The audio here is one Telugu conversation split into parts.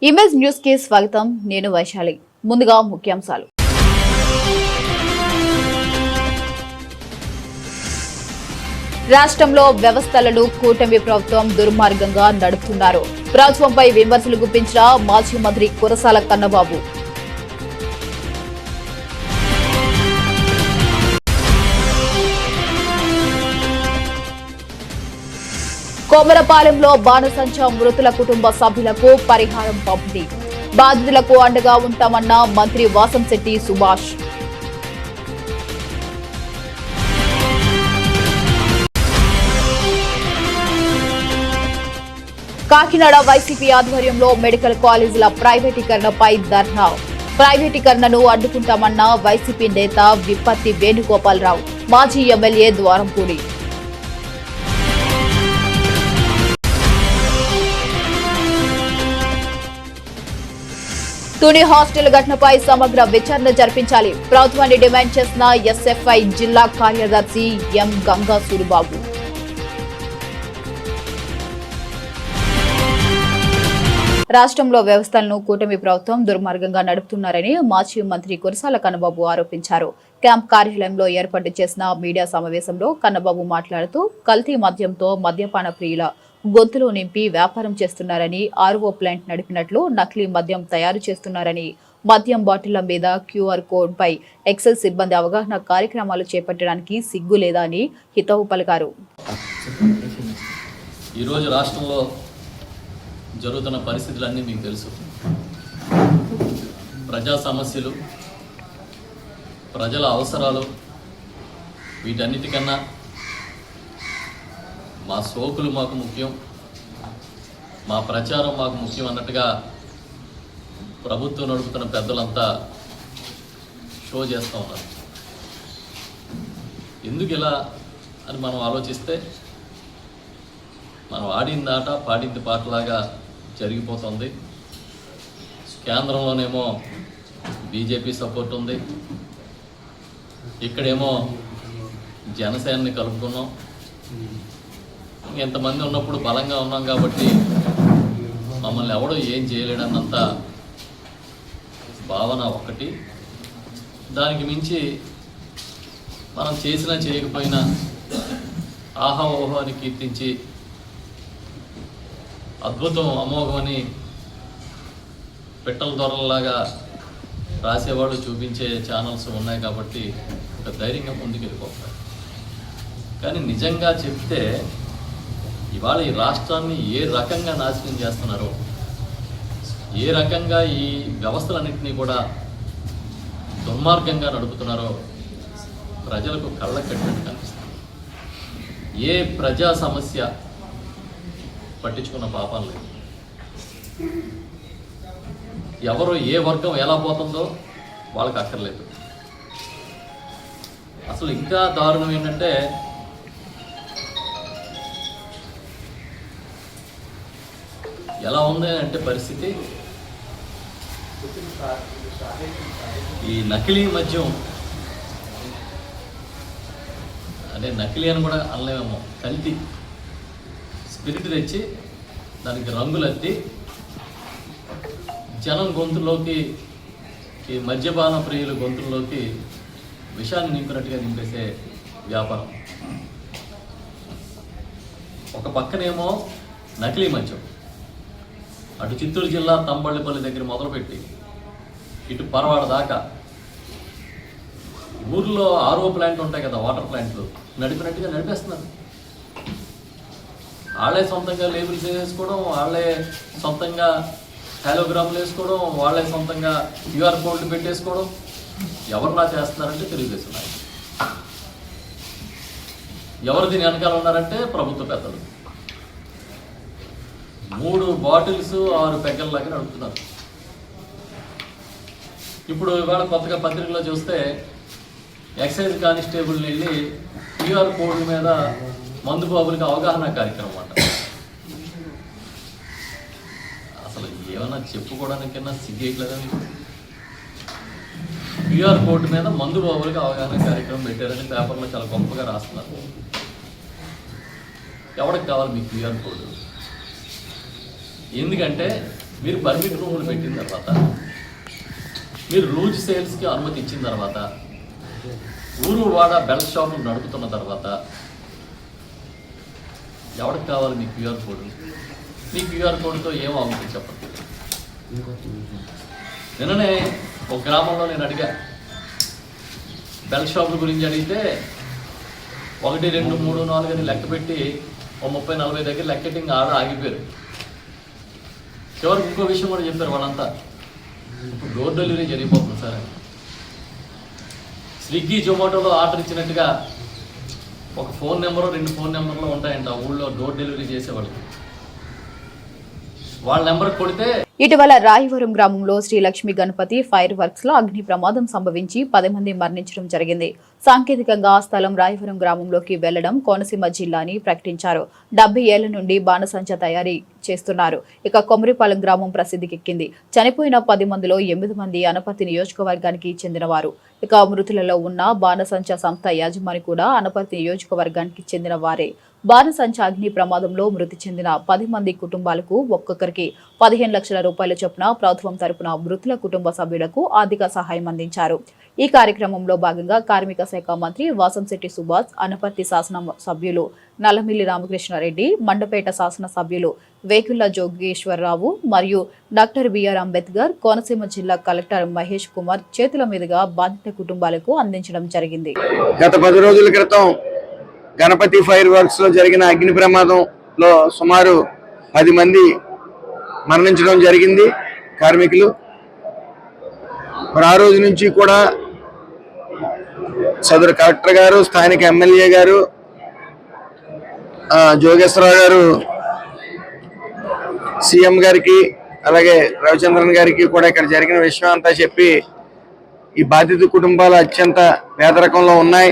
ఇమేజ్ న్యూస్ కి స్వాగతం. నేను వైశాలి. ముందుగా ముఖ్యాంశాలు. రాష్ట్రంలో వ్యవస్థలను కూటమి ప్రభుత్వం దుర్మార్గంగా నడుపుతున్నారు. ప్రభుత్వంపై విమర్శలు గుప్పించిన మాజీ మంత్రి కురసాల కన్నబాబు. కోమరపాలెంలో బాణసంచా మృతుల కుటుంబ సభ్యులకు పరిహారం పంపిణీ. బాధితులకు అండగా ఉంటామన్న మంత్రి వాసంశెట్టి సుభాష్. కాకినాడ వైసీపీ ఆధ్వర్యంలో మెడికల్ కాలేజీల ప్రైవేటీకరణపై ధర్నా. ప్రైవేటీకరణను అడ్డుకుంటామన్న వైసీపీ నేత విప్పత్తి వేణుగోపాలరావు. మాజీ ఎమ్మెల్యే ద్వారంపూడి. తుని హాస్టల్ ఘటనపై సమగ్ర విచారణ జరిపించాలి. ప్రభుత్వాన్ని డిమాండ్ చేసిన ఎస్ఎఫ్ఐ జిల్లా కార్యదర్శి ఎం గంగా సూరిబాబు. రాష్ట్రంలో వ్యవస్థలను కూటమి ప్రభుత్వం దుర్మార్గంగా నడుపుతున్నారని మాజీ మంత్రి కురసాల కన్నబాబు ఆరోపించారు. క్యాంప్ కార్యాలయంలో ఏర్పాటు చేసిన మీడియా సమావేశంలో కన్నబాబు మాట్లాడుతూ కల్తీ మద్యంతో మద్యపాన ప్రియుల గొంతులో నింపి వ్యాపారం చేస్తున్నారని, ఆర్ఓ ప్లాంట్ నడిపినట్లు నకిలీ మద్యం తయారు చేస్తున్నారని, మద్యం బాటిళ్ల మీద క్యూఆర్ కోడ్ పై ఎక్సైజ్ సిబ్బంది అవగాహన కార్యక్రమాలు చేపట్టడానికి సిగ్గు లేదా అని హితవు పలికారు. ఈరోజు రాష్ట్రంలో జరుగుతున్న పరిస్థితులన్నీ మీకు తెలుసు. ప్రజా సమస్యలు, ప్రజల అవసరాలు, వీటన్నిటికన్నా మా సోకులు మాకు ముఖ్యం, మా ప్రచారం మాకు ముఖ్యం అన్నట్టుగా ప్రభుత్వం నడుపుతున్న పెద్దలంతా షో చేస్తూ ఉన్నారు. ఎందుకు ఇలా అని మనం ఆలోచిస్తే మనం ఆడింది ఆట పాడింది పాటలాగా జరిగిపోతుంది. కేంద్రంలోనేమో బీజేపీ సపోర్ట్ ఉంది, ఇక్కడేమో జనసేనని కలుపుకున్నాం. ఎంతమంది ఉన్నప్పుడు బలంగా ఉన్నాం కాబట్టి మమ్మల్ని ఎవడో ఏం చేయలేడన్నంత భావన ఒకటి. దానికి మించి మనం చేసినా చేయకపోయినా ఆహా ఓహో అని కీర్తించి అద్భుతం అమోఘమని పిట్టల దొరలలాగా రాసేవాళ్ళు చూపించే ఛానల్స్ ఉన్నాయి కాబట్టి ఒక ధైర్యంగా ముందుకు వెళ్ళిపోతారు. కానీ నిజంగా చెప్తే ఇవాళ ఈ రాష్ట్రాన్ని ఏ రకంగా నాశనం చేస్తున్నారో, ఏ రకంగా ఈ వ్యవస్థలన్నింటినీ కూడా దుర్మార్గంగా నడుపుతున్నారో ప్రజలకు కళ్ళకు కట్టినట్టు కనిపిస్తుంది. ఏ ప్రజా సమస్య పట్టించుకున్న పాపం లేదు. ఎవరు ఏ వర్గం ఎలా పోతుందో వాళ్ళకి అక్కర్లేదు. అసలు ఇంకా దారుణం ఏంటంటే ఎలా ఉంది అంటే పరిస్థితి, ఈ నకిలీ మద్యం అంటే నకిలీ అని కూడా అనలేమేమో, కల్తీ స్పిరిట్ తెచ్చి దానికి రంగులద్ది జనం గొంతుల్లోకి, ఈ మద్యపాన ప్రియుల గొంతుల్లోకి విషాన్ని నింపినట్టుగా నింపేసే వ్యాపారం. ఒక పక్కనేమో నకిలీ మద్యం, అటు చిత్తూరు జిల్లా తంబళ్ళపల్లి దగ్గర మొదలుపెట్టి ఇటు పరవాడ దాకా ఊర్లో ఆర్ఓ ప్లాంట్ ఉంటాయి కదా, వాటర్ ప్లాంట్లు నడిపినట్టుగా నడిపేస్తున్నారు. వాళ్ళే సొంతంగా లేబుల్స్ వేసుకోవడం, వాళ్ళే సొంతంగా హాలోగ్రాములు వేసుకోవడం, వాళ్ళే సొంతంగా క్యూఆర్ కోడ్లు పెట్టేసుకోవడం. ఎవరులా చేస్తున్నారంటే తెలుగుదేశం నాయకులు. ఎవరు దీని వెనకాల ఉన్నారంటే ప్రభుత్వ పెద్దలు. 3 బాటిల్స్ 6 పెగ్గల్లాగా నడుపుతున్నారు. ఇప్పుడు ఇవాళ కొత్తగా పత్రికలో చూస్తే ఎక్సైజ్ కానిస్టేబుల్ని వెళ్ళి క్యూఆర్ కోడ్ మీద మందు బాబులకి అవగాహన కార్యక్రమం అంట. అసలు ఏమన్నా చెప్పుకోవడానికైనా సిగ్గేయట్లేదని. క్యూఆర్ కోడ్ మీద మందు బాబులకి అవగాహన కార్యక్రమం పెట్టారని పేపర్లో చాలా గొప్పగా రాస్తున్నారు. ఎవరికి కావాలి మీ క్యూఆర్ కోడ్? ఎందుకంటే మీరు పర్మిట్ రూములు పెట్టిన తర్వాత, మీరు లూజ్ సేల్స్కి అనుమతి ఇచ్చిన తర్వాత, ఊరు వాడ బెల్ట్ షాపులు నడుపుతున్న తర్వాత ఎవరికి కావాలి మీ క్యూఆర్ కోడ్? మీ క్యూఆర్ కోడ్తో ఏం అవుతుంది చెప్పండి. నిన్ననే ఒక గ్రామంలో నేను అడిగా, బెల్ట్ షాపుల గురించి అడిగితే 1, 2, 3, 4 అని లెక్క పెట్టి 30-40 దగ్గర లెక్కెట్టింగ్ ఆగిపోయారు. చివరికి ఇంకో విషయం కూడా చెప్పారు వాళ్ళంతా, ఇప్పుడు డోర్ డెలివరీ జరిగిపోతుంది సార్. స్విగ్గీ జొమాటోలో ఆర్డర్ ఇచ్చినట్టుగా ఒక ఫోన్ నెంబరు 2 ఫోన్ నెంబర్లు ఉంటాయంట ఊళ్ళో డోర్ డెలివరీ చేసేవాళ్ళకి. వాళ్ళ నెంబర్ కొడితే ఇటీవల రాయవరం గ్రామంలో శ్రీలక్ష్మి గణపతి ఫైర్ వర్క్స్ లో అగ్ని ప్రమాదం సంభవించి 10 మంది మరణించడం జరిగింది. సాంకేతికంగా ఆ స్థలం రాయవరం గ్రామంలోకి వెళ్లడం కోనసీమ జిల్లా అని ప్రకటించారు. 70 ఏళ్ల నుండి బాణసంచ తయారీ చేస్తున్నారు. ఇక కొమరిపాలెం గ్రామం ప్రసిద్ధికెక్కింది. చనిపోయిన 10 మందిలో 8 మంది అనపర్తి నియోజకవర్గానికి చెందినవారు. ఇక మృతులలో ఉన్న బాణసంచ సంస్థ యాజమాని కూడా అనపర్తి నియోజకవర్గానికి చెందిన వారే. బాణసంచ అగ్ని ప్రమాదంలో మృతి చెందిన 10 మంది కుటుంబాలకు ఒక్కొక్కరికి 15 లక్షల రూపాయల చొప్పున ప్రభుత్వం తరపున మృతుల కుటుంబ సభ్యులకు ఆర్థిక సహాయం అందించారు. ఈ కార్యక్రమంలో భాగంగా కార్మిక శాఖ మంత్రి వాసంశెట్టి సుభాష్, అనపర్తి శాసన సభ్యులు నల్లమిల్లి రామకృష్ణారెడ్డి, మండపేట శాసన సభ్యులు వేకుళ్ల జోగేశ్వరరావు మరియు డాక్టర్ బిఆర్ అంబేద్కర్, కోనసీమ జిల్లా కలెక్టర్ మహేష్ కుమార్ చేతుల మీదుగా బాధిత కుటుంబాలకు అందించడం జరిగింది. గత 10 రోజుల క్రితం గణపతి ఫైర్ వర్క్స్ లో జరిగిన అగ్ని ప్రమాదంలో సుమారు 10 మంది మరణించడం జరిగింది కార్మికులు. మరి ఆ రోజు నుంచి కూడా సదరు కలెక్టర్ గారు, స్థానిక ఎమ్మెల్యే గారు, జోగేశ్వరరావు గారు సీఎం గారికి, అలాగే రవిచంద్రన్ గారికి కూడా ఇక్కడ జరిగిన విషయం అంతా చెప్పి ఈ బాధిత కుటుంబాలు అత్యంత పేదరికంలో ఉన్నాయి,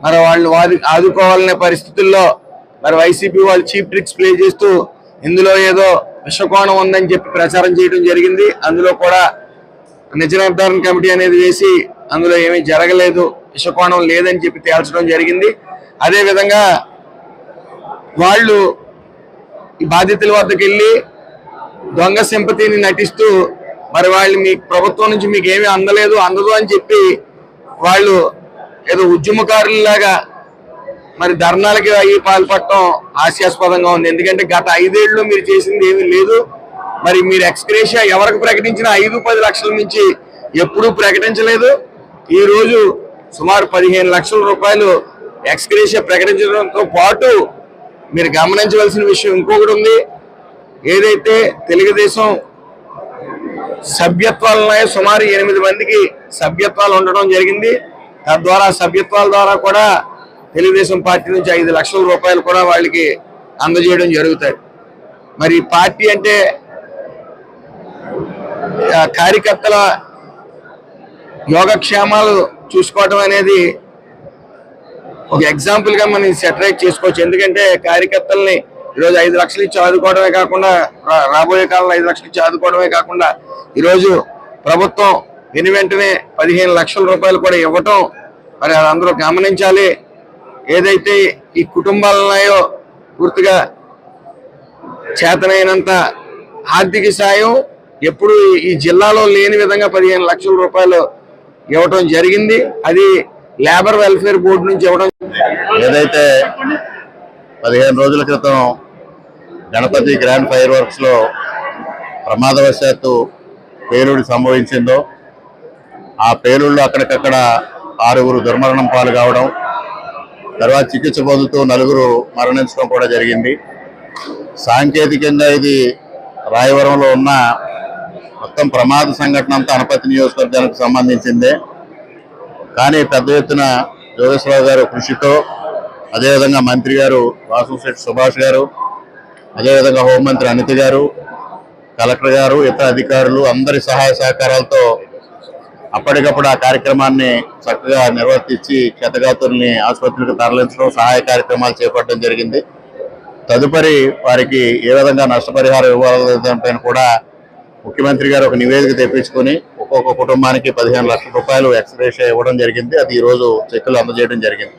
మరి వాళ్ళు ఆదుకోవాలనే పరిస్థితుల్లో మరి వైసీపీ వాళ్ళు చీప్ ట్రిక్స్ ప్లే చేస్తూ ఇందులో ఏదో విషకోణం ఉందని చెప్పి ప్రచారం చేయడం జరిగింది. అందులో కూడా నిజ నిర్ధారణ కమిటీ అనేది వేసి అందులో ఏమీ జరగలేదు, విషకోణం లేదని చెప్పి తేల్చడం జరిగింది. అదేవిధంగా వాళ్ళు ఈ బాధితుల వద్దకు వెళ్ళి దొంగ సింపతిని నటిస్తూ మరి వాళ్ళు మీ ప్రభుత్వం నుంచి మీకు ఏమీ అందదు అని చెప్పి వాళ్ళు ఏదో ఉద్యమకారులాగా మరి ధర్నాలకి అయ్యి పాల్పడటం హాస్యాస్పదంగా ఉంది. ఎందుకంటే గత 5 ఏళ్ళు మీరు చేసింది ఏమీ లేదు. మరి మీరు ఎక్స్గ్రేషియా ఎవరికి ప్రకటించిన 5-10 లక్షల నుంచి ఎప్పుడూ ప్రకటించలేదు. ఈ రోజు సుమారు 15 లక్షల రూపాయలు ఎక్స్గ్రేషియా ప్రకటించడంతో పాటు మీరు గమనించవలసిన విషయం ఇంకొకటి ఉంది. ఏదైతే తెలుగుదేశం సభ్యత్వాలు ఉన్నాయో సుమారు 8 మందికి సభ్యత్వాలు ఉండడం జరిగింది. తద్వారా సభ్యత్వాల ద్వారా కూడా తెలుగుదేశం పార్టీ నుంచి 5 లక్షల రూపాయలు కూడా వాళ్ళకి అందజేయడం జరుగుతాయి. మరి పార్టీ అంటే కార్యకర్తల యోగక్షేమాలు చూసుకోవటం అనేది ఒక ఎగ్జాంపుల్ గా మనం సెటరైట్ చేసుకోవచ్చు. ఎందుకంటే కార్యకర్తల్ని ఈరోజు 5 లక్షలు ఇచ్చి ఆదుకోవడమే కాకుండా, రాబోయే కాలంలో 5 లక్షలు ఇచ్చి ఆదుకోవడమే కాకుండా ఈరోజు ప్రభుత్వం వెంటనే 15 లక్షల రూపాయలు కూడా ఇవ్వటం మరి అందరూ గమనించాలి. ఏదైతే ఈ కుటుంబాలు ఉన్నాయో పూర్తిగా చేతనైనంత ఆర్థిక సాయం ఎప్పుడు ఈ జిల్లాలో లేని విధంగా 15 లక్షల రూపాయలు ఇవ్వటం జరిగింది. అది లేబర్ వెల్ఫేర్ బోర్డు నుంచి ఇవ్వడం. ఏదైతే 15 రోజుల క్రితం గణపతి గ్రాండ్ ఫైర్ వర్క్స్ లో ప్రమాదవశాత్తు పేలుడు సంభవించిందో ఆ పేలుళ్ళు అక్కడికక్కడ 6 దుర్మరణం పాలు కావడం, తర్వాత చికిత్స పొందుతూ 4 మరణించడం కూడా జరిగింది. సాంకేతికంగా ఇది రాయవరంలో ఉన్న మొత్తం ప్రమాద సంఘటన అంతా అనపర్తి నియోజకవర్గానికి సంబంధించిందే. కానీ పెద్ద ఎత్తున జోగేశ్వరరావు గారు కృషితో, అదేవిధంగా మంత్రి గారు వాసంశెట్టి సుభాష్ గారు, అదేవిధంగా హోంమంత్రి అనిత గారు, కలెక్టర్ గారు, ఇతర అధికారులు అందరి సహాయ సహకారాలతో అప్పటికప్పుడు ఆ కార్యక్రమాన్ని చక్కగా నిర్వర్తించి క్షతగాతుల్ని ఆసుపత్రికి తరలించడం, సహాయ కార్యక్రమాలు చేపట్టడం జరిగింది. తదుపరి వారికి ఏ విధంగా నష్టపరిహారం ఇవ్వాలనే కూడా ముఖ్యమంత్రి గారు ఒక నివేదిక తెప్పించుకొని ఒక్కొక్క కుటుంబానికి 15 లక్షల రూపాయలు ఎక్స్గ్రేషియా ఇవ్వడం జరిగింది. అది ఈ రోజు చెక్కులు అందజేయడం జరిగింది.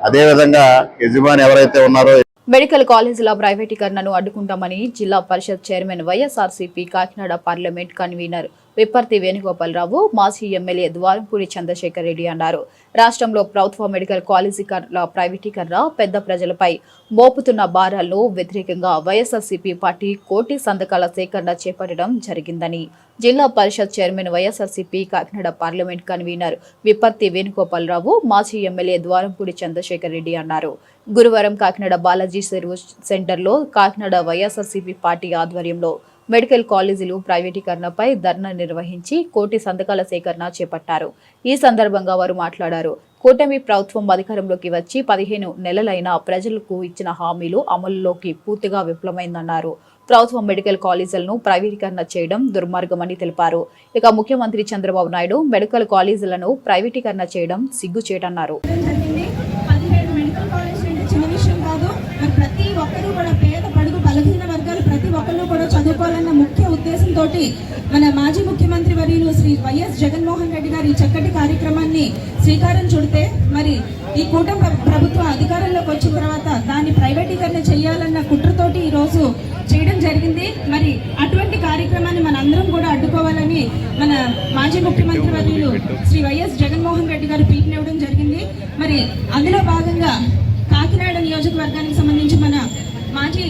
అదేవిధంగా యజమాని ఎవరైతే ఉన్నారో మెడికల్ కాలేజీల ప్రైవేటీకరణను అడ్డుకుంటామని జిల్లా Parishad chairman YSRCP Kakinada parliament convener Vipparthi Venugopalarao, మాజీ ఎమ్మెల్యే ద్వారంపూడి చంద్రశేఖర్ రెడ్డి అన్నారు. రాష్ట్రంలో ప్రభుత్వ మెడికల్ కాలేజీల ప్రైవేటీకరణ పెద్ద ప్రజలపై మోపుతున్న భారాలను వ్యతిరేకంగా వైఎస్ఆర్సీపీ పార్టీ కోటి సంతకాల సేకరణ చేపట్టడం జరిగిందని జిల్లా Parishad chairman YSRCP Kakinada parliament convener Vipparthi Venugopalarao, మాజీ ఎమ్మెల్యే ద్వారంపూడి చంద్రశేఖర్ రెడ్డి అన్నారు. గురువారం కాకినాడ బాలాజీ సర్వీస్ సెంటర్లో కాకినాడ వైఎస్ఆర్సీపీ పార్టీ ఆధ్వర్యంలో మెడికల్ కాలేజీలు ప్రైవేటీకరణపై ధర్నా నిర్వహించి కోటి సంతకాల సేకరణ చేపట్టారు. ఈ సందర్భంగా వారు మాట్లాడారు. కూటమి ప్రభుత్వం అధికారంలోకి వచ్చి 15 నెలలైనా ప్రజలకు ఇచ్చిన హామీలు అమలులోకి పూర్తిగా విఫలమైందన్నారు. ప్రభుత్వ మెడికల్ కాలేజీలను ప్రైవేటీకరణ చేయడం దుర్మార్గమని తెలిపారు. ఇక ముఖ్యమంత్రి చంద్రబాబు నాయుడు మెడికల్ కాలేజీలను ప్రైవేటీకరణ చేయడం సిగ్గుచేటన్నారు. ప్రతి ఒక్కరూ కూడా పేద పడుగు బలహీన వర్గాలు ప్రతి ఒక్కరు కూడా చదువుకోవాలన్న ముఖ్య ఉద్దేశంతో మన మాజీ ముఖ్యమంత్రి వర్యులు శ్రీ వైఎస్ జగన్మోహన్ రెడ్డి గారు ఈ చక్కటి కార్యక్రమాన్ని శ్రీకారం చుడితే మరి ఈ కూటమి ప్రభుత్వం అధికారంలోకి వచ్చిన తర్వాత దాన్ని ప్రైవేటీకరణ చేయాలన్న కుట్రతోటి ఈ రోజు చేయడం జరిగింది. మరి అటువంటి కార్యక్రమాన్ని మన అందరం కూడా అడ్డుకోవాలని మన మాజీ ముఖ్యమంత్రి వర్యులు శ్రీ వైఎస్ జగన్మోహన్ రెడ్డి గారు పిలుపునివ్వడం జరిగింది. మరి అందులో భాగంగా కాకినాడ నియోజకవర్గానికి సంబంధించి మన మాజీ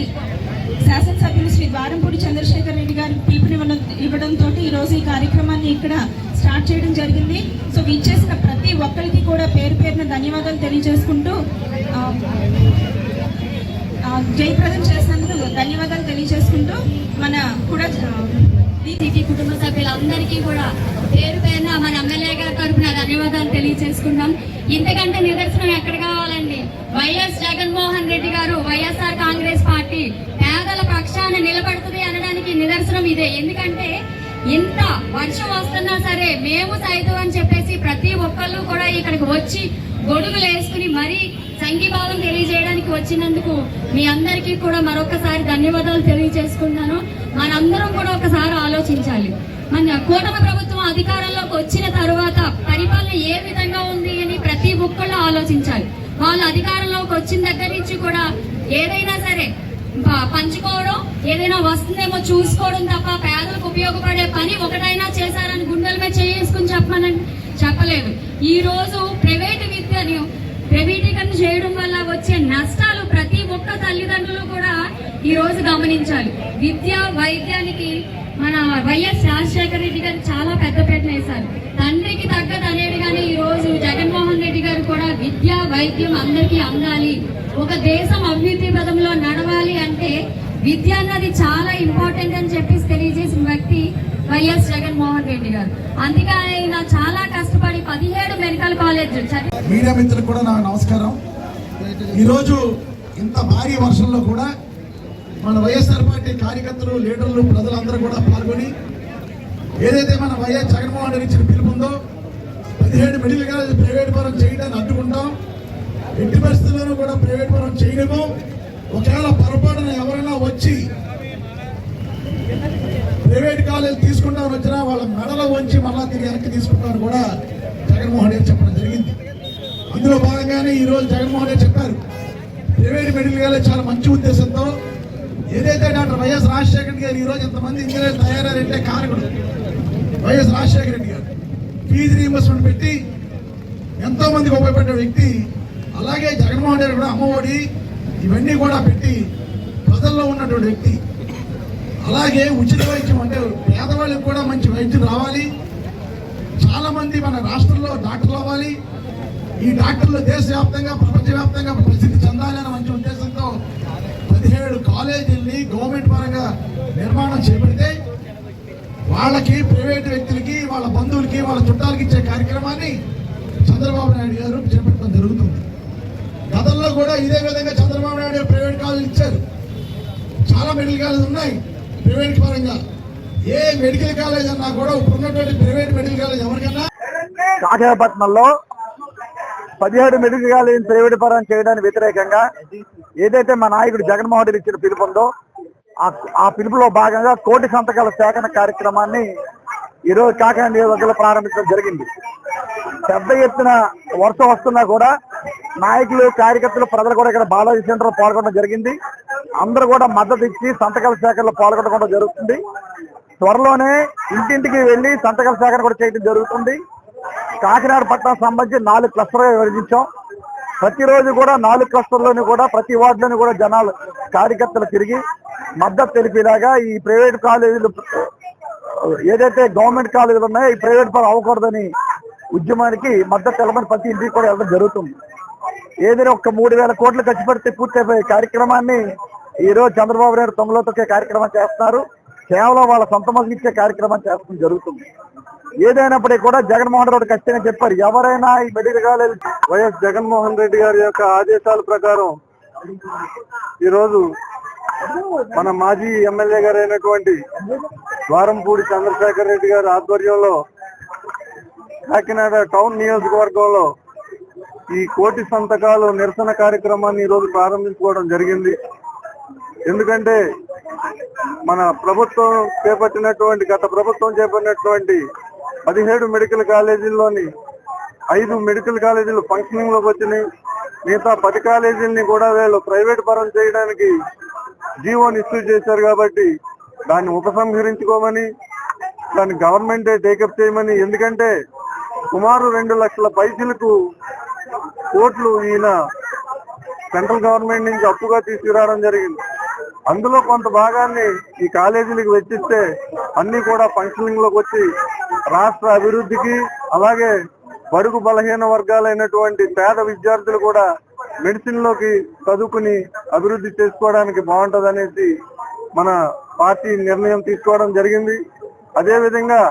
శాసనసభ్యులు శ్రీ ద్వారంపూడి చంద్రశేఖర్ రెడ్డి గారు పిలుపునివ్వడంతో ఈరోజు ఈ కార్యక్రమాన్ని ఇక్కడ స్టార్ట్ చేయడం జరిగింది. సో ఇచ్చేసిన ప్రతి ఒక్కరికి కూడా పేరు పేరున ధన్యవాదాలు తెలియజేసుకుంటూ జయప్రదం చేసినందుకు ధన్యవాదాలు తెలియజేసుకుంటూ మన కూడా కుటుంబ సభ్యులందరికీ కూడా పేరు పేరున మన ఎమ్మెల్యే గారి తరఫున ధన్యవాదాలు తెలియజేసుకున్నాం. ఇంతకంటే నిదర్శనం ఎక్కడ కావాలండి? వైఎస్ జగన్మోహన్ రెడ్డి గారు వైఎస్ఆర్ కాంగ్రెస్ పార్టీ పేదల పక్షాన నిలబడుతుంది అనడానికి నిదర్శనం ఇదే. ఎందుకంటే ఇంత వర్షం వస్తున్నా సరే మేము సైతం అని చెప్పేసి ప్రతి ఒక్కళ్ళు కూడా ఇక్కడికి వచ్చి గొడుగులు వేసుకుని మరీ సంఘీభావం తెలియజేయడానికి వచ్చినందుకు మీ అందరికీ కూడా మరొకసారి ధన్యవాదాలు తెలియజేసుకున్నాను. మనందరం కూడా ఒకసారి ఆలోచించాలి. మన కూటమి ప్రభుత్వం అధికారంలోకి వచ్చిన తర్వాత పరిపాలన ఏ విధంగా ఉంది అని ప్రతి ఒక్కళ్ళు ఆలోచించాలి. వాళ్ళు అధికారంలోకి వచ్చిన దగ్గర నుంచి కూడా ఏదైనా సరే పంచుకోవడం, ఏదైనా వస్తుందేమో చూసుకోవడం తప్ప పేదలకు ఉపయోగపడే పని ఒకటైనా చేశారని గుండెల మీద చేసుకుని చెప్పలేదు. ఈ రోజు ప్రైవేటు విద్యను ప్రైవేటీకరణ చేయడం వల్ల వచ్చే నష్టాలు ప్రతి ఒక్క తల్లిదండ్రులు కూడా ఈ రోజు గమనించాలి. విద్య వైద్యానికి మన వైఎస్ రాజశేఖర రెడ్డి గారు చాలా పెద్దపీట వేశారు. తండ్రికి తగ్గదు అనేదిగానే ఈ రోజు జగన్మోహన్ రెడ్డి గారు కూడా విద్య వైద్యం అందరికీ అందాలి, ఒక దేశం అభివృద్ధి పదంలో నడవాలి అంటే విద్య అన్నది చాలా ఇంపార్టెంట్ అని చెప్పేసి తెలియజేసిన వ్యక్తి వైఎస్ జగన్మోహన్ రెడ్డి గారు. అందుకే ఆయన చాలా కష్టపడి 17 మెడికల్ కాలేజీలు మీడియా మిత్రులకు కూడా నా నమస్కారం. ఈరోజు ఇంత భారీ వర్షంలో కూడా మన వైఎస్ఆర్ పార్టీ కార్యకర్తలు, లీడర్లు, ప్రజలందరూ కూడా పాల్గొని ఏదైతే మన వైఎస్ జగన్మోహన్ రెడ్డి ఇచ్చిన పిలుపుందో 17 మెడికల్ కాలేజీ ప్రైవేట్ పరం చేయడాన్ని అడ్డుకుంటాం. ఎట్టి పరిస్థితుల్లోనూ కూడా ప్రైవేట్ పరం చేయడము. ఒకవేళ పొరపాటున ఎవరైనా వచ్చి ప్రైవేట్ కాలేజీ తీసుకుంటామని వచ్చినా వాళ్ళ మెడలో వంచి మళ్ళా తిరిగి వెనక్కి తీసుకుంటామని కూడా జగన్మోహన్ రెడ్డి చెప్పడం జరిగింది. అందులో భాగంగానే ఈరోజు జగన్మోహన్ రెడ్డి చెప్పారు ప్రైవేట్ మెడికల్ కాలేజ్ చాలా మంచి ఉద్దేశంతో ఏదైతే డాక్టర్ వైఎస్ రాజశేఖర రెడ్డి గారు ఈరోజు ఇంతమంది ఇంజనీర్లు తయారయ్యారంటే కారకుడు వైఎస్ రాజశేఖర రెడ్డి గారు. ఫీజు రీయింబర్స్మెంట్ పెట్టి ఎంతో మందికి ఉపయోగపడ్డ వ్యక్తి. అలాగే జగన్మోహన్ రెడ్డి కూడా అమ్మఒడి ఇవన్నీ కూడా పెట్టి ప్రజల్లో ఉన్నటువంటి వ్యక్తి. అలాగే ఉచిత వైద్యం అంటే పేదవాళ్ళకి కూడా మంచి వైద్యం రావాలి, చాలా మంది మన రాష్ట్రంలో డాక్టర్లు అవ్వాలి, ఈ డాక్టర్లు దేశవ్యాప్తంగా ప్రపంచవ్యాప్తంగా ప్రసిద్ధి చెందాలనే మంచి ఉద్దేశంతో 17 కాలేజీల్ని గవర్నమెంట్ పరంగా నిర్మాణం చేపడితే వాళ్ళకి ప్రైవేట్ వ్యక్తులకి, వాళ్ళ బంధువులకి, వాళ్ళ చుట్టాలకి ఇచ్చే కార్యక్రమాన్ని చంద్రబాబు నాయుడు గారు చేపట్టడం జరుగుతుంది. గతంలో కూడా ఇదే విధంగా చంద్రబాబు నాయుడు గారు ప్రైవేట్ కాలేజీలు ఇచ్చారు. చాలా మెడికల్ కాలేజీలు ఉన్నాయి ప్రైవేట్ పరంగా. ఏ మెడికల్ కాలేజ్ అన్నా కూడా ఇప్పుడున్నటువంటి ప్రైవేట్ మెడికల్ కాలేజ్ ఎవరికన్నా కాకినాడపట్నంలో 17 మెడికల్ కాలేజీని ప్రైవేట్ పరం చేయడానికి వ్యతిరేకంగా ఏదైతే మా నాయకుడు జగన్మోహన్ రెడ్డి ఇచ్చిన పిలుపు ఉందో ఆ పిలుపులో భాగంగా కోటి సంతకాల సేకరణ కార్యక్రమాన్ని ఈరోజు కాకినాడ నియోజకవర్గంలో ప్రారంభించడం జరిగింది. పెద్ద ఎత్తున వర్షం వస్తున్నా కూడా నాయకులు, కార్యకర్తలు, ప్రజలు కూడా ఇక్కడ బాలాజీ సెంటర్ పాల్గొనడం జరిగింది. అందరూ కూడా మద్దతు ఇచ్చి సంతకాల సేకరణలో పాల్గొనడం జరుగుతుంది. త్వరలోనే ఇంటింటికి వెళ్లి సంతకాల సేకరణ కూడా చేయడం జరుగుతుంది. కాకినాడ పట్టణం సంబంధించి 4 క్లస్టర్గా విభజించాం. ప్రతిరోజు కూడా 4 క్లస్టర్లోని కూడా ప్రతి వార్డులోని కూడా జనాలు, కార్యకర్తలు తిరిగి మద్దతు తెలిపేలాగా ఈ ప్రైవేట్ కాలేజీలు ఏదైతే గవర్నమెంట్ కాలేజీలు ఉన్నాయో ఈ ప్రైవేట్ పరం అవ్వకూడదని ఉద్యమానికి మద్దతు తెలమని ప్రతి ఇంటికి కూడా వెళ్ళడం జరుగుతుంది. ఏదైనా 3,000 కోట్లు ఖర్చు పెడితే పూర్తయిపోయే కార్యక్రమాన్ని ఈ రోజు చంద్రబాబు నాయుడు తొంగలో తొక్కే కార్యక్రమం చేస్తున్నారు. కేవలం వాళ్ళ సొంత మద్దతు ఇచ్చే కార్యక్రమం చేస్తడం జరుగుతుంది. ఏదైనప్పటికీ కూడా జగన్మోహన్ రెడ్డి ఖచ్చితంగా చెప్పారు, ఎవరైనా ఈ medical college YS Jaganmohan Reddy గారి యొక్క ఆదేశాల ప్రకారం ఈరోజు మన మాజీ ఎమ్మెల్యే గారు అయినటువంటి ద్వారంపూడి చంద్రశేఖర్ రెడ్డి గారి ఆధ్వర్యంలో కాకినాడ టౌన్ నియోజకవర్గంలో ఈ 1,00,000 సంతకాలు నిరసన కార్యక్రమాన్ని ఈరోజు ప్రారంభించుకోవడం జరిగింది. ఎందుకంటే మన ప్రభుత్వం చేపట్టినటువంటి గత ప్రభుత్వం చేపట్టినటువంటి 17 మెడికల్ కాలేజీల్లోని 5 మెడికల్ కాలేజీలు ఫంక్షనింగ్ లోకి వచ్చినాయి. మిగతా 10 కాలేజీలని కూడా వీళ్ళు ప్రైవేట్ పరం చేయడానికి జీవోని ఇష్యూ చేశారు. కాబట్టి దాన్ని ఉపసంహరించుకోమని, దాన్ని గవర్నమెంటే టేకప్ చేయమని, ఎందుకంటే సుమారు 2 లక్షల పైసలకు కోట్లు ఈయన సెంట్రల్ గవర్నమెంట్ నుంచి అప్పుగా తీసుకురావడం జరిగింది. అందులో కొంత భాగాన్ని ఈ కాలేజీలకు వెచ్చిస్తే అన్ని కూడా ఫంక్షనింగ్ లోకి వచ్చి రాష్ట్ర అభివృద్ధికి, అలాగే బడుగు బలహీన వర్గాలైనటువంటి పేద విద్యార్థులు కూడా మెడిసిన్ లోకి చదువుకుని అభివృద్ధి చేసుకోవడానికి బాగుంటది అనేసి మన పార్టీ నిర్ణయం తీసుకోవడం జరిగింది. అదేవిధంగా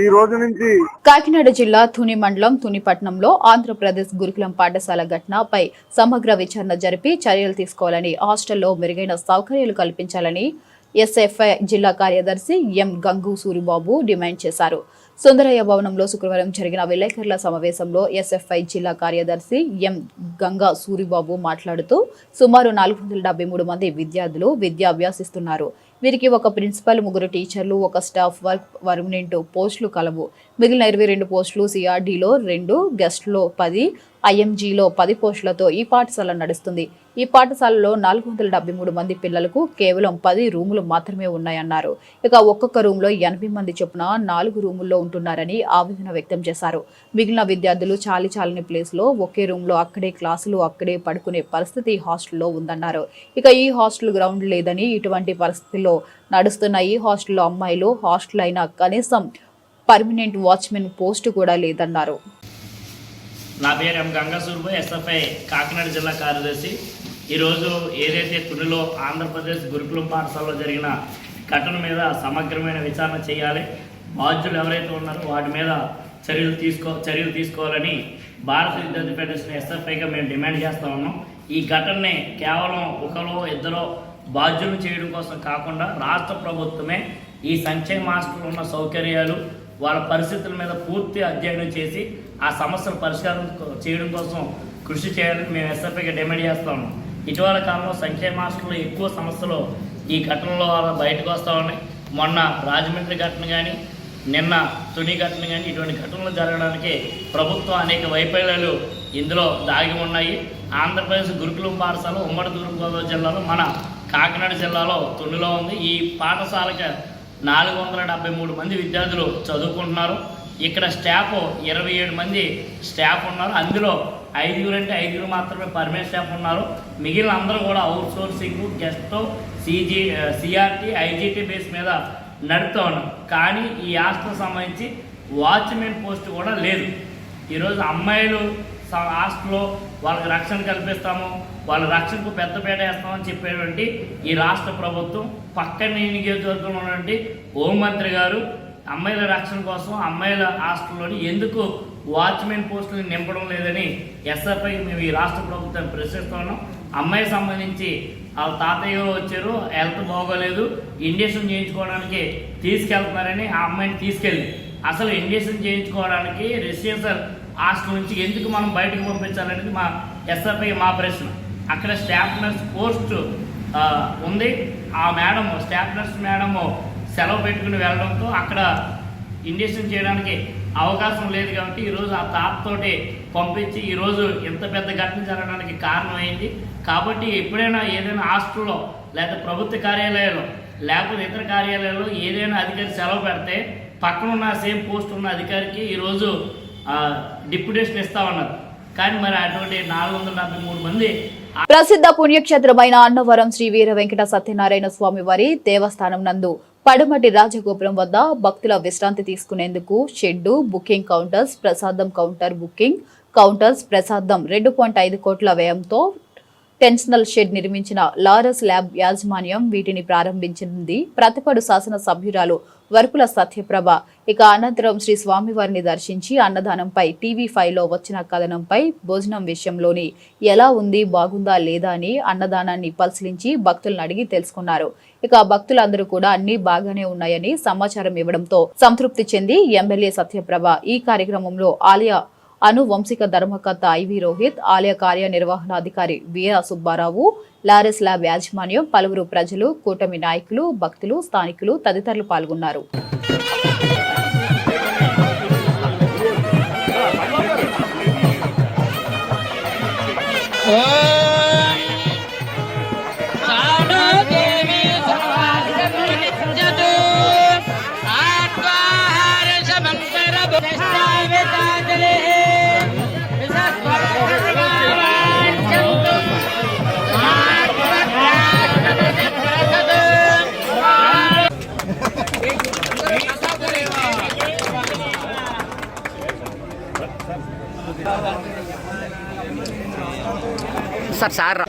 ఈ రోజు నుంచి కాకినాడ జిల్లా తుని మండలం తునిపట్నంలో ఆంధ్రప్రదేశ్ గురుకులం పాఠశాల ఘటనపై సమగ్ర విచారణ జరిపి చర్యలు తీసుకోవాలని, హాస్టల్లో మెరుగైన సౌకర్యాలు కల్పించాలని ఎస్ఎఫ్ఐ జిల్లా కార్యదర్శి ఎం గంగు సూరిబాబు డిమాండ్ చేశారు. సుందరయ్య భవనంలో శుక్రవారం జరిగిన విలేకరుల సమావేశంలో ఎస్ఎఫ్ఐ జిల్లా కార్యదర్శి ఎం గంగా సూరిబాబు మాట్లాడుతూ సుమారు 473 మంది విద్యార్థులు విద్య అభ్యసిస్తున్నారు. వీరికి ఒక ప్రిన్సిపల్, 3 టీచర్లు, ఒక స్టాఫ్ వర్క్ పర్మనెంట్ పోస్టులు కలవు. మిగిలిన 22 పోస్టులు సిఆర్డీలో 2, గెస్ట్లో 10, ఐఎంజీలో 10 పోస్టులతో ఈ పాఠశాల నడుస్తుంది. ఈ పాఠశాలలో 473 మంది పిల్లలకు కేవలం 10 రూములు మాత్రమే ఉన్నాయన్నారు. ఇక ఒక్కొక్క రూమ్ లో 80 మంది చొప్పున 4 రూముల్లో ఉంటున్నారని ఆవేదన వ్యక్తం చేశారు. మిగిలిన విద్యార్థులు చాలని ప్లేస్ లో ఒకే రూమ్ లో అక్కడే క్లాసులు, అక్కడే పడుకునే పరిస్థితి హాస్టల్లో ఉందన్నారు. ఇక ఈ హాస్టల్ గ్రౌండ్ లేదని, ఇటువంటి పరిస్థితుల్లో నడుస్తున్న ఈ హాస్టల్లో అమ్మాయిలు హాస్టల్ అయినా కనీసం పర్మనెంట్ వాచ్మెన్ పోస్టు కూడా లేదన్నారు. నా పేరు ఎం గంగా సూరిబాబు, ఎస్ఎఫ్ఐ కాకినాడ జిల్లా కార్యదర్శి. ఈరోజు ఏదైతే తునిలో ఆంధ్రప్రదేశ్ గురుకులం పాఠశాలలో జరిగిన ఘటన మీద సమగ్రమైన విచారణ చేయాలి, బాధ్యులు ఎవరైతే ఉన్నారో వాటి మీద చర్యలు తీసుకోవాలని భారత విద్యార్థి ఫెడరేషన్ ఎస్ఎఫ్ఐగా మేము డిమాండ్ చేస్తూ ఉన్నాం. ఈ ఘటనని కేవలం ఒకరో ఇద్దరో బాధ్యులు చేయడం కోసం కాకుండా రాష్ట్ర ప్రభుత్వమే ఈ సంక్షేమ హాస్టల్లో ఉన్న సౌకర్యాలు, వాళ్ళ పరిస్థితుల మీద పూర్తి అధ్యయనం చేసి ఆ సమస్యలు పరిష్కారం చేయడం కోసం కృషి చేయాలని మేము ఎస్ఎఫ్ఐగా డిమాండ్ చేస్తా ఉన్నాం. ఇటీవల కాలంలో సంక్షేమ హాస్టల్లో ఎక్కువ సమస్యలు ఈ ఘటనలో బయటకు వస్తూ ఉన్నాయి. మొన్న రాజమండ్రి ఘటన కానీ, నిన్న తుని ఘటన కానీ, ఇటువంటి ఘటనలు జరగడానికి ప్రభుత్వం అనేక వైఫల్యాలు ఇందులో దాగి ఉన్నాయి. ఆంధ్రప్రదేశ్ గురుకులం పాఠశాల ఉమ్మడి తూర్పుగోదావరి జిల్లాలో మన కాకినాడ జిల్లాలో తునిలో ఉంది. ఈ పాఠశాలకి 473 మంది విద్యార్థులు చదువుకుంటున్నారు. ఇక్కడ స్టాఫ్ 27 మంది స్టాఫ్ ఉన్నారు. అందులో 5 అంటే 5 మాత్రమే పర్మనెంట్ స్టాఫ్ ఉన్నారు. మిగిలిన అందరూ కూడా out sourcing, guest, CRT, IGT base మీద నడుపుతూ ఉన్నారు. కానీ ఈ హాస్టల్ సంబంధించి వాచ్మెన్ పోస్ట్ కూడా లేదు. ఈరోజు అమ్మాయిలు హాస్టల్లో వాళ్ళకి రక్షణ కల్పిస్తాము, వాళ్ళ రక్షణకు పెద్దపీట వేస్తామని చెప్పేటువంటి ఈ రాష్ట్ర ప్రభుత్వం పక్కన నియోజకవర్గంలో ఉన్నటువంటి హోంమంత్రి గారు అమ్మాయిల రక్షణ కోసం అమ్మాయిల హాస్టల్లోని ఎందుకు వాచ్మెన్ పోస్టులు నింపడం లేదని ఎస్ఎఫ్ఐ మేము ఈ రాష్ట్ర ప్రభుత్వాన్ని ప్రశ్నిస్తున్నాం. అమ్మాయికి సంబంధించి వాళ్ళ తాతయ్య వచ్చారు, హెల్త్ బాగోలేదు, ఇంజక్షన్ చేయించుకోవడానికి తీసుకెళ్తున్నారని ఆ అమ్మాయిని తీసుకెళ్ళి అసలు ఇంజక్షన్ చేయించుకోవడానికి రెసిడెన్షియల్ హాస్టల్ నుంచి ఎందుకు మనం బయటకు పంపించాలనేది మా ఎస్ఎఫ్ఐ మా ప్రశ్న. అక్కడ స్టాఫ్ నర్స్ పోస్ట్ ఉంది. ఆ మేడం, స్టాఫ్ నర్స్ మేడము సెలవు పెట్టుకుని వెళ్ళడంతో అక్కడ ఇంజక్షన్ చేయడానికి అవకాశం లేదు కాబట్టి ఈరోజు ఆ తాతతోటి పంపించి ఈరోజు ఇంత పెద్ద ఘటన జరగడానికి కారణమైంది. కాబట్టి ఎప్పుడైనా ఏదైనా హాస్టల్లో లేదా ప్రభుత్వ కార్యాలయాల్లో లేకపోతే ఇతర కార్యాలయాల్లో ఏదైనా అధికారి సెలవు పెడితే పక్కనున్న సేమ్ పోస్ట్ ఉన్న అధికారికి ఈరోజు డిప్యుటేషన్ ఇస్తామన్నారు. కానీ మరి అటువంటి 443 మంది ప్రసిద్ధ పుణ్యక్షేత్రమైన అన్నవరం శ్రీ వీర వెంకట సత్యనారాయణ స్వామి వారి దేవస్థానం నందు పడమటి రాజగోపురం వద్ద భక్తుల విశ్రాంతి తీసుకునేందుకు షెడ్డు, బుకింగ్ కౌంటర్స్, ప్రసాదం కౌంటర్, బుకింగ్ కౌంటర్స్, ప్రసాదం 2.5 కోట్ల వ్యయంతో టెన్షనల్ షెడ్ నిర్మించిన లారస్ ల్యాబ్ యాజమాన్యం వీటిని ప్రారంభించింది. ప్రతిపడు శాసన సభ్యురాలు వర్కుల సత్యప్రభ. ఇక అనంతరం శ్రీ స్వామివారిని దర్శించి అన్నదానంపై TV5లో వచ్చిన కథనంపై భోజనం విషయంలోని ఎలా ఉంది, బాగుందా లేదా అని అన్నదానాన్ని పరిశీలించి భక్తులను అడిగి తెలుసుకున్నారు. ఇక భక్తులందరూ కూడా అన్ని బాగానే ఉన్నాయని సమాచారం ఇవ్వడంతో సంతృప్తి చెంది ఎమ్మెల్యే సత్యప్రభ ఈ కార్యక్రమంలో ఆలయ అనువంశిక ధర్మకర్త ఐవి రోహిత్, ఆలయ కార్యనిర్వహణాధికారి వీర సుబ్బారావు, లారెస్ ల్యాబ్ యాజమాన్యం, పలువురు ప్రజలు, కూటమి నాయకులు, భక్తులు, స్థానికులు తదితరులు పాల్గొన్నారు. సార్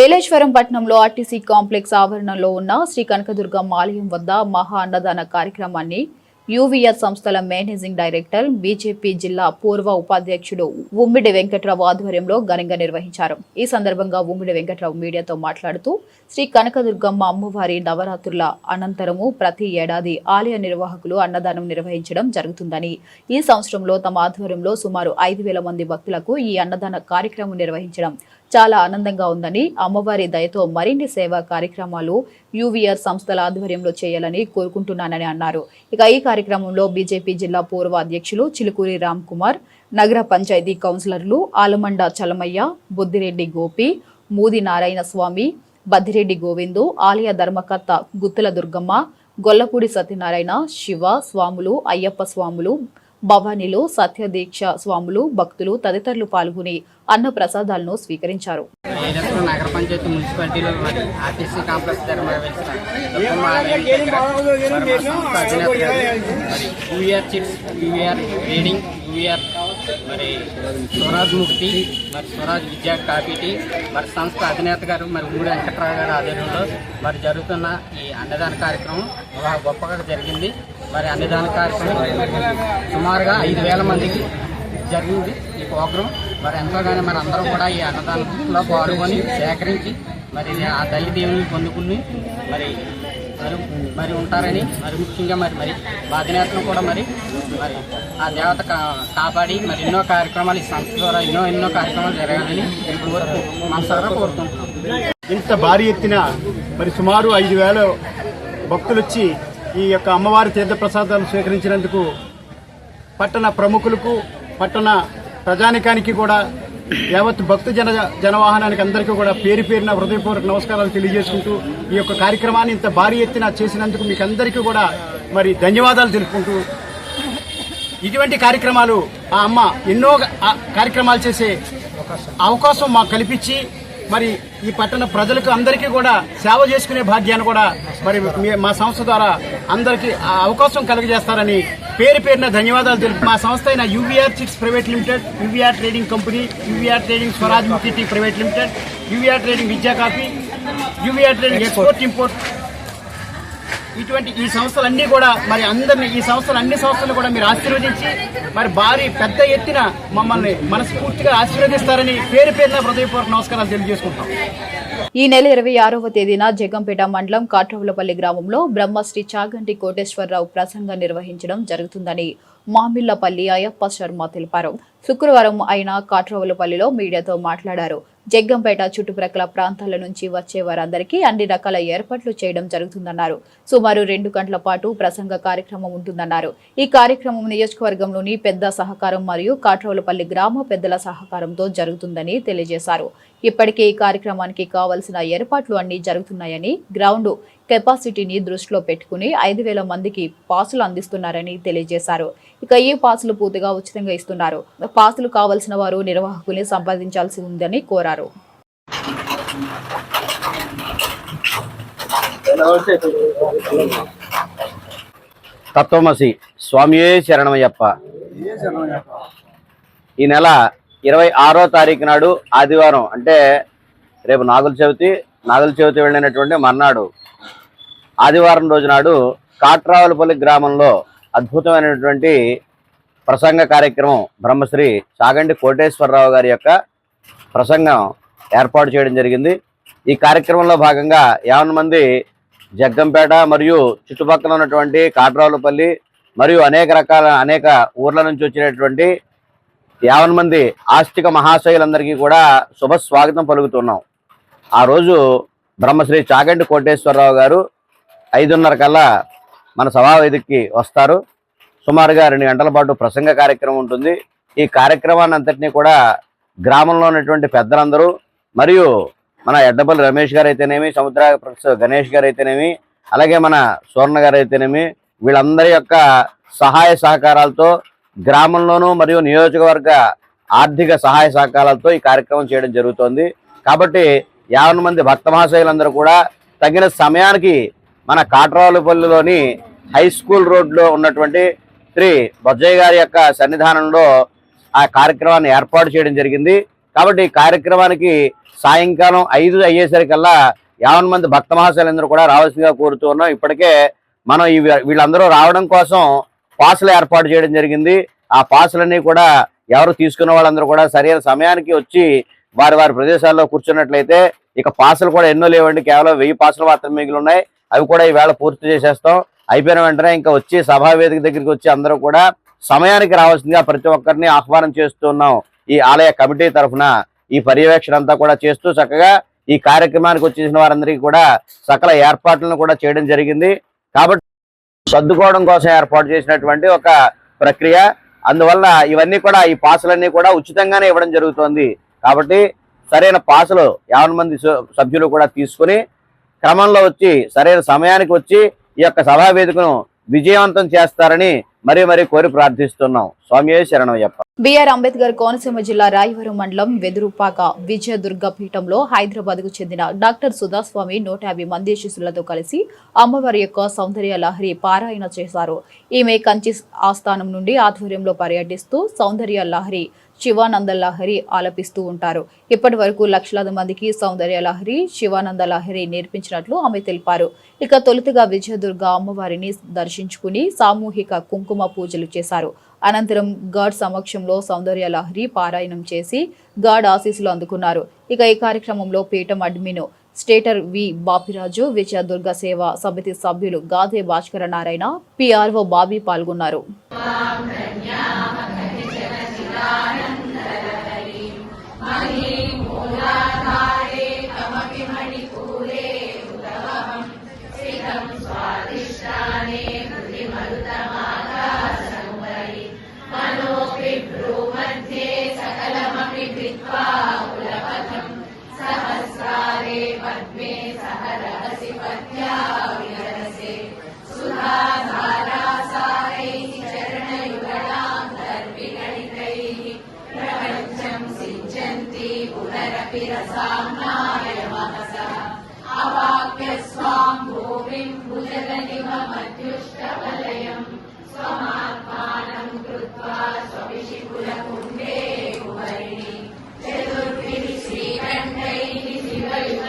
ఏలేశ్వరం పట్టణంలో ఆర్టీసీ కాంప్లెక్స్ ఆవరణలో ఉన్న శ్రీ కనకదుర్గమ్మ ఆలయం వద్ద మహా అన్నదాన కార్యక్రమాన్ని యూవీఆర్ సంస్థల మేనేజింగ్ డైరెక్టర్, బీజేపీ జిల్లా పూర్వ ఉపాధ్యక్షుడు ఉమ్మిడి వెంకట్రావు ఆధ్వర్యంలో ఘనంగా నిర్వహించారు. ఈ సందర్భంగా ఉమ్మిడి వెంకట్రావు మీడియాతో మాట్లాడుతూ శ్రీ కనకదుర్గమ్మ అమ్మవారి నవరాత్రుల అనంతరము ప్రతి ఏడాది ఆలయ నిర్వాహకులు అన్నదానం నిర్వహించడం జరుగుతుందని, ఈ సంవత్సరంలో తమ ఆధ్వర్యంలో సుమారు 5,000 మంది భక్తులకు ఈ అన్నదాన కార్యక్రమం నిర్వహించడం చాలా ఆనందంగా ఉందని, అమ్మవారి దయతో మరిన్ని సేవా కార్యక్రమాలు యూవీఆర్ సంస్థల ఆధ్వర్యంలో చేయాలని కోరుకుంటున్నానని అన్నారు. ఇక ఈ కార్యక్రమంలో బీజేపీ జిల్లా పూర్వ అధ్యక్షులు చిలుకూరి రామ్ కుమార్, నగర పంచాయతీ కౌన్సిలర్లు ఆలమండ చలమయ్య, బుద్దిరెడ్డి గోపి, మూది నారాయణ స్వామి, బద్దిరెడ్డి గోవిందు, ఆలయ ధర్మకర్త గుత్తుల దుర్గమ్మ, గొల్లపూడి సత్యనారాయణ, శివ స్వాములు, అయ్యప్ప స్వాములు, భవానీలు, సత్యదీక్ష స్వాములు, భక్తులు తదితరులు పాల్గొని అన్న ప్రసాదాలను స్వీకరించారు. నగర పంచాయతీ మున్సిపాలిటీలో ఆర్టీసీ కాంప్లెక్స్ యూవీఆర్ చిట్స్, యూవీఆర్ ట్రేడింగ్, యూవీఆర్ మరి స్వరాజ్ ముక్తి, మరి స్వరాజ్ విద్యా కాపీటీ, మరి సంస్థ అధినేత గారు మరి ఉమ్మడి వెంకట్రావు గారి ఆధ్వర్యంలో మరి జరుగుతున్న ఈ అన్నదాన కార్యక్రమం బాగా గొప్పగా జరిగింది. మరి అన్నదాన కార్యక్రమం సుమారుగా 5,000 మందికి జరిగింది ఈ ప్రోగ్రాం. మరి ఎంతోగానే మరి అందరం కూడా ఈ అన్నదానంలో పాల్గొని సేకరించి మరి ఆ తల్లి దేవుని పొందుకుని మరి మరి ఉంటారని, మరి ముఖ్యంగా మరి మరి బాధ్యతను కూడా మరి మరి ఆ దేవత కాపాడి మరి ఎన్నో కార్యక్రమాలు ఈ సంస్థ ద్వారా ఎన్నో కార్యక్రమాలు జరగాలని ఇప్పుడు వరకు మనసారా కోరుకుంటున్నాం. ఇంత భారీ ఎత్తున మరి సుమారు 5,000 భక్తులు వచ్చి ఈ యొక్క అమ్మవారి తీర్థప్రసాదాలు స్వీకరించినందుకు పట్టణ ప్రముఖులకు, పట్టణ ప్రజానికానికి కూడా యావత్ భక్త జనవాహనానికి అందరికీ కూడా పేరు పేరున హృదయపూర్వక నమస్కారాలు తెలియజేసుకుంటూ ఈ యొక్క కార్యక్రమాన్ని ఇంత భారీ ఎత్తున చేసినందుకు మీకు అందరికీ కూడా మరి ధన్యవాదాలు తెలుపుకుంటూ, ఇటువంటి కార్యక్రమాలు ఆ అమ్మ ఎన్నో కార్యక్రమాలు చేసే అవకాశం మాకు కల్పించి మరి ఈ పట్టణ ప్రజలకు అందరికీ కూడా సేవ చేసుకునే భాగ్యాన్ని కూడా మరి మా సంస్థ ద్వారా అందరికీ అవకాశం కలుగజేస్తారని పేరు పేరున ధన్యవాదాలు తెలుపు. మా సంస్థ అయిన యూవీఆర్ chits private limited, యూవీఆర్ trading company, యూవీఆర్ trading Swaraj ముక్తి ప్రైవేట్ లిమిటెడ్, యూవీఆర్ ట్రేడింగ్ విద్యా కాఫీ, యూవీఆర్ ట్రేడింగ్ ఎక్స్పోర్ట్ ఇంపోర్ట్ ఇటువంటి ఈ సంస్థలన్నీ కూడా మరి అందరినీ ఈ అన్ని సంస్థలు కూడా మీరు ఆశీర్వదించి మరి భారీ పెద్ద ఎత్తున మమ్మల్ని మనస్ఫూర్తిగా ఆశీర్వదిస్తారని పేరు పేరున హృదయపూర్వక నమస్కారాలు తెలియజేసుకుంటాం. ఈ నెల 26వ తేదీన జగ్గంపేట మండలం కాట్రవులపల్లి గ్రామంలో బ్రహ్మశ్రీ చాగంటి కోటేశ్వరరావు ప్రసంగం నిర్వహించడం జరుగుతుందని మామిళ్లపల్లి అయ్యప్ప శర్మ తెలిపారు. శుక్రవారం ఆయన కాట్రవులపల్లిలో మీడియాతో మాట్లాడారు. జగ్గంపేట చుట్టుప్రక్కల ప్రాంతాల నుంచి వచ్చే వారందరికీ అన్ని రకాల ఏర్పాట్లు చేయడం జరుగుతుందన్నారు. సుమారు 2 గంటల పాటు ప్రసంగ కార్యక్రమం ఉంటుందన్నారు. ఈ కార్యక్రమం నియోజకవర్గంలోని పెద్ద సహకారం మరియు కాట్రవులపల్లి గ్రామ పెద్దల సహకారంతో జరుగుతుందని తెలియజేశారు. ఇప్పటికే ఈ కార్యక్రమానికి కావలసిన ఏర్పాట్లు అన్ని జరుగుతున్నాయని, గ్రౌండ్ కెపాసిటీని దృష్టిలో పెట్టుకుని 5,000 మందికి పాసులు అందిస్తున్నారని తెలియజేశారు. ఇక ఈ పాసులు పూర్తిగా ఉచితంగా ఇస్తున్నారు. పాసులు కావలసిన వారు నిర్వాహకుల్ని సంప్రదించాల్సి ఉందని కోరారు. తత్వమసి స్వామియే శరణమయ్యప్ప. ఈ నెల 26వ తారీఖు నాడు ఆదివారం, అంటే రేపు నాగుల చవితి వెళ్ళినటువంటి మర్నాడు ఆదివారం రోజు నాడు కాట్రావులపల్లి గ్రామంలో అద్భుతమైనటువంటి ప్రసంగ కార్యక్రమం బ్రహ్మశ్రీ చాగంటి కోటేశ్వరరావు గారి యొక్క ప్రసంగం ఏర్పాటు చేయడం జరిగింది. ఈ కార్యక్రమంలో భాగంగా 50 మంది జగ్గంపేట మరియు చుట్టుపక్కల ఉన్నటువంటి కాట్రావులపల్లి మరియు అనేక ఊర్ల నుంచి వచ్చినటువంటి 50 మంది ఆస్తిక మహాశయులందరికీ కూడా శుభ స్వాగతం పలుకుతున్నాం. ఆ రోజు బ్రహ్మశ్రీ చాగంటి కోటేశ్వరరావు గారు 5:30 కల్లా మన సభావేదికకి వస్తారు. సుమారుగా 2 గంటల పాటు ప్రసంగ కార్యక్రమం ఉంటుంది. ఈ కార్యక్రమాన్ని అంతటినీ కూడా గ్రామంలో ఉన్నటువంటి పెద్దలందరూ మరియు మన ఎడ్డపల్లి రమేష్ గారు అయితేనేమి, సముద్ర గణేష్ గారు అయితేనేమి, అలాగే మన సువర్ణ గారు అయితేనేమి, వీళ్ళందరి యొక్క సహాయ సహకారాలతో గ్రామంలోనూ మరియు నియోజకవర్గ ఆర్థిక సహాయ సహకారాలతో ఈ కార్యక్రమం చేయడం జరుగుతోంది. కాబట్టి 50 మంది భక్త మహాశయులందరూ కూడా తగిన సమయానికి మన కాట్రావులపల్లిలోని హై స్కూల్ రోడ్లో ఉన్నటువంటి శ్రీ బొజ్జయ్య గారి యొక్క సన్నిధానంలో ఆ కార్యక్రమాన్ని ఏర్పాటు చేయడం జరిగింది. కాబట్టి ఈ కార్యక్రమానికి సాయంకాలం 5 అయ్యేసరికల్లా 50 మంది భక్త మహాశయులందరూ కూడా రావాల్సిందిగా కోరుతూ ఉన్నాం. ఇప్పటికే మనం వీళ్ళందరూ రావడం కోసం పాసులు ఏర్పాటు చేయడం జరిగింది. ఆ పాసులన్నీ కూడా ఎవరు తీసుకున్న వాళ్ళందరూ కూడా సరైన సమయానికి వచ్చి వారి ప్రదేశాల్లో కూర్చున్నట్లయితే, ఇక పాసులు కూడా ఎన్నో లేవండి, కేవలం 1000 పాసులు మాత్రమే మిగిలి ఉన్నాయి. అవి కూడా ఈవేళ పూర్తి చేసేస్తాం. అయిపోయిన వెంటనే ఇంకా వచ్చి సభావేదిక దగ్గరికి వచ్చి అందరూ కూడా సమయానికి రావాల్సిందిగా ప్రతి ఒక్కరిని ఆహ్వానం చేస్తున్నాం. ఈ ఆలయ కమిటీ తరఫున ఈ పర్యవేక్షణ అంతా కూడా చేస్తూ చక్కగా ఈ కార్యక్రమానికి వచ్చేసిన వారందరికీ కూడా సకల ఏర్పాట్లను కూడా చేయడం జరిగింది. కాబట్టి సర్దుకోవడం కోసం ఏర్పాటు చేసినటువంటి ఒక ప్రక్రియ. అందువల్ల ఇవన్నీ కూడా ఈ పాసులన్నీ కూడా ఉచితంగానే ఇవ్వడం జరుగుతోంది. కాబట్టి సరైన పాసులు 50 మంది సభ్యులు కూడా తీసుకుని క్రమంలో వచ్చి సరైన సమయానికి వచ్చి ఈ యొక్క సభావేదికను విజయవంతం చేస్తారని మరీ కోరి ప్రార్థిస్తున్నాం. స్వామియే శరణమయ్యప్ప. బిఆర్ అంబేద్కర్ కోనసీమ జిల్లా రాయవరం మండలం వెదురుపాక విజయదుర్గ పీఠంలో హైదరాబాద్ కు చెందిన డాక్టర్ సుధాస్వామి 150 మంది శిష్యులతో కలిసి అమ్మవారి యొక్క సౌందర్య లహరి పారాయణ చేశారు. ఈమె కంచి ఆస్థానం నుండి ఆధ్వర్యంలో పర్యటిస్తూ సౌందర్య లహరి, శివానంద లహరి ఆలపిస్తూ ఉంటారు. ఇప్పటి వరకు లక్షలాది మందికి సౌందర్య లహరి, శివానంద లహరి నేర్పించినట్లు ఆమె తెలిపారు. ఇక తొలుతగా విజయదుర్గ అమ్మవారిని దర్శించుకుని సామూహిక కుంకుమ పూజలు చేశారు. అనంతరం గాడ్ సమక్షంలో సౌందర్య లహరి పారాయణం చేసి గాడ్ ఆశీస్సులు అందుకున్నారు. ఇక ఈ కార్యక్రమంలో పీఠం అడ్మిన్ స్టేటర్ వి బాపిరాజు, విజయదుర్గ సేవా సమితి సభ్యులు గాదే భాస్కర నారాయణ, పిఆర్ఓ బాబీ పాల్గొన్నారు. శ్రీకంఠై శివయుగ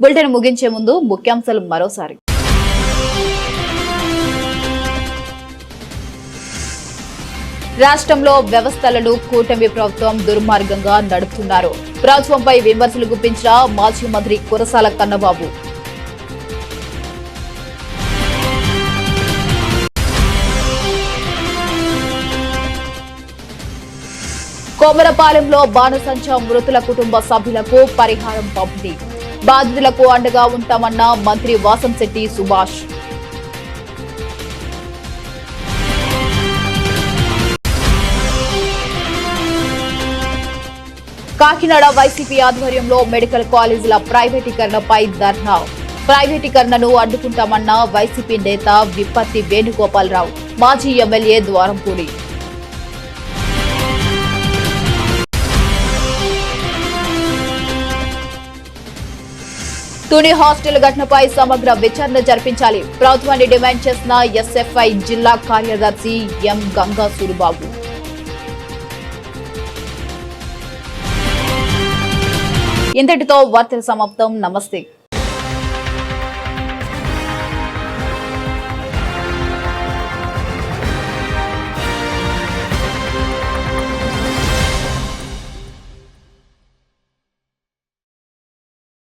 బులెటిన్ ముగించే ముందు ముఖ్యాంశాలు మరోసారి. రాష్ట్రంలో వ్యవస్థలను కూటమి ప్రభుత్వం దుర్మార్గంగా నడుపుతున్నారు. ప్రభుత్వంపై విమర్శలు గుప్పించిన మాజీ మంత్రి కురసాల కన్నబాబు. కోమరపాలెంలో బాణసంచా మృతుల కుటుంబ సభ్యులకు పరిహారం పంపిణీ. బాధితులకు అండగా ఉంటామన్న మంత్రి వాసంశెట్టి సుభాష్. కాకినాడ వైసీపీ ఆధ్వర్యంలో మెడికల్ కాలేజీల ప్రైవేటీకరణపై ధర్నా. ప్రైవేటీకరణను అడ్డుకుంటామన్న వైసీపీ నేత విప్పత్తి వేణుగోపాలరావు. మాజీ ఎమ్మెల్యే ద్వారంపూడి. తుని హాస్టల్ ఘటనపై సమగ్ర విచారణ జరిపించాలి. ప్రభుత్వాన్ని డిమాండ్ చేసిన ఎస్ఎఫ్ఐ జిల్లా కార్యదర్శి ఎం గంగా సూరిబాబు. ఇంతటితో వార్తల సమాప్తం. నమస్తే.